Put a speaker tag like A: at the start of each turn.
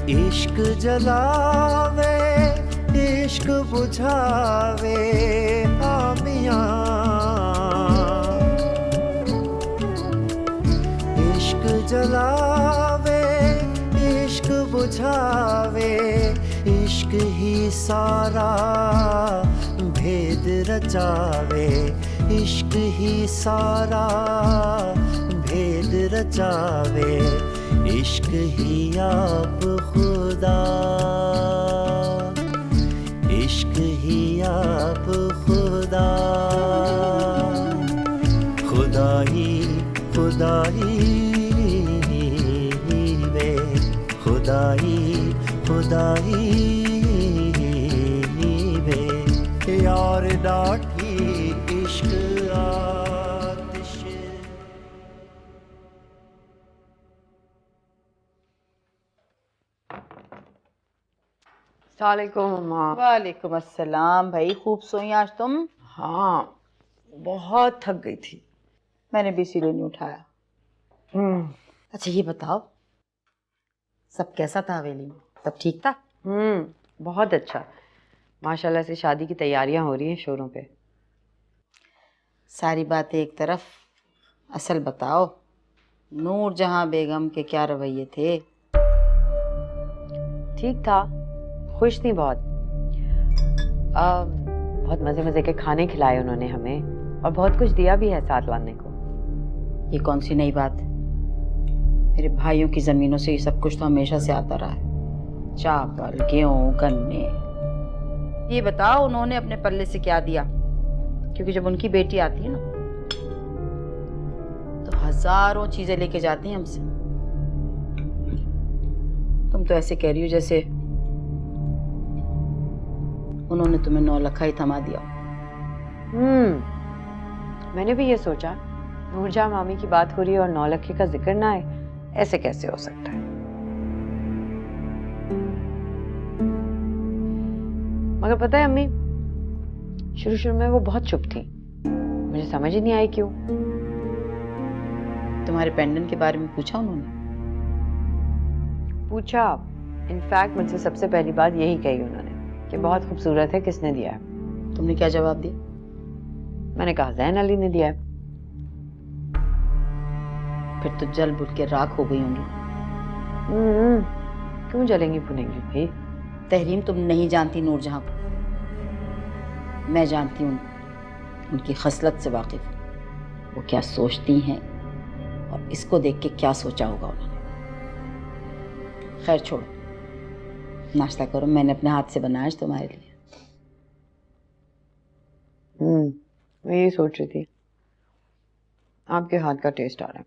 A: इश्क जलावे इश्क बुझावे आमियां, इश्क जलावे इश्क बुझावे, इश्क ही सारा भेद रचावे, इश्क ही सारा भेद रचावे, इश्क ही आप खुदा, इश्क ही आप खुदा, खुदाई खुदाई वे, खुदाई खुदाई वे, यार डाठी इश्क आतिश।
B: वालेकुम अस्सलाम। भाई खूब सोई आज तुम?
C: हाँ, बहुत थक गई थी।
B: मैंने भी इसीलिए नहीं उठाया। अच्छा ये बताओ, सब कैसा था हवेली में? सब ठीक था?
C: बहुत अच्छा। माशाल्लाह से शादी की तैयारियां हो रही हैं शोरों पे।
B: सारी बातें एक तरफ, असल बताओ, नूरजहां बेगम के क्या रवैये थे?
C: ठीक था, खुश थी बहुत। बहुत मजे मजे के खाने खिलाए उन्होंने हमें और बहुत कुछ दिया भी है साथ लाने को।
B: ये कौन सी नई बात? मेरे भाइयों की जमीनों से ये सब कुछ तो हमेशा से आता रहा है, चावल गेहूं गन्ने। ये बताओ उन्होंने अपने पल्ले से क्या दिया? क्योंकि जब उनकी बेटी आती है ना तो हजारों चीजें लेके जाती हैं हमसे। तुम तो ऐसे कह रही हो जैसे उन्होंने तुम्हें 9 लाख ही थमा दिया।
C: मैंने भी ये सोचा, नूरजहां मामी की बात हो रही है और 9 लाख का जिक्र ना आए, ऐसे कैसे हो सकता है? मगर पता है अम्मी, शुरू शुरू में वो बहुत चुप थी, मुझे समझ ही नहीं आई क्यों।
B: तुम्हारे पेंडेंट के बारे में पूछा उन्होंने?
C: पूछा, इनफैक्ट मुझसे सबसे पहली बात यही कही उन्होंने कि बहुत खूबसूरत है, किसने दिया है?
B: तुमने क्या जवाब दिया?
C: मैंने कहा ज़ैन अली ने दिया है।
B: फिर तो जल बुझ के राख हो गई होंगी।
C: क्यों जलेंगी भुनेंगी भाई?
B: तहरीम, तुम नहीं जानती नूरजहां को, मैं जानती हूँ। उनकी खसलत से वाकिफ, वो क्या सोचती हैं और इसको देख के क्या सोचा होगा उन्होंने। खैर छोड़ो, नाश्ता करो, मैंने अपने हाथ से बनाया आज तुम्हारे लिए।
C: मैं यही सोच रही थी, आपके हाथ का टेस्ट आ रहा है।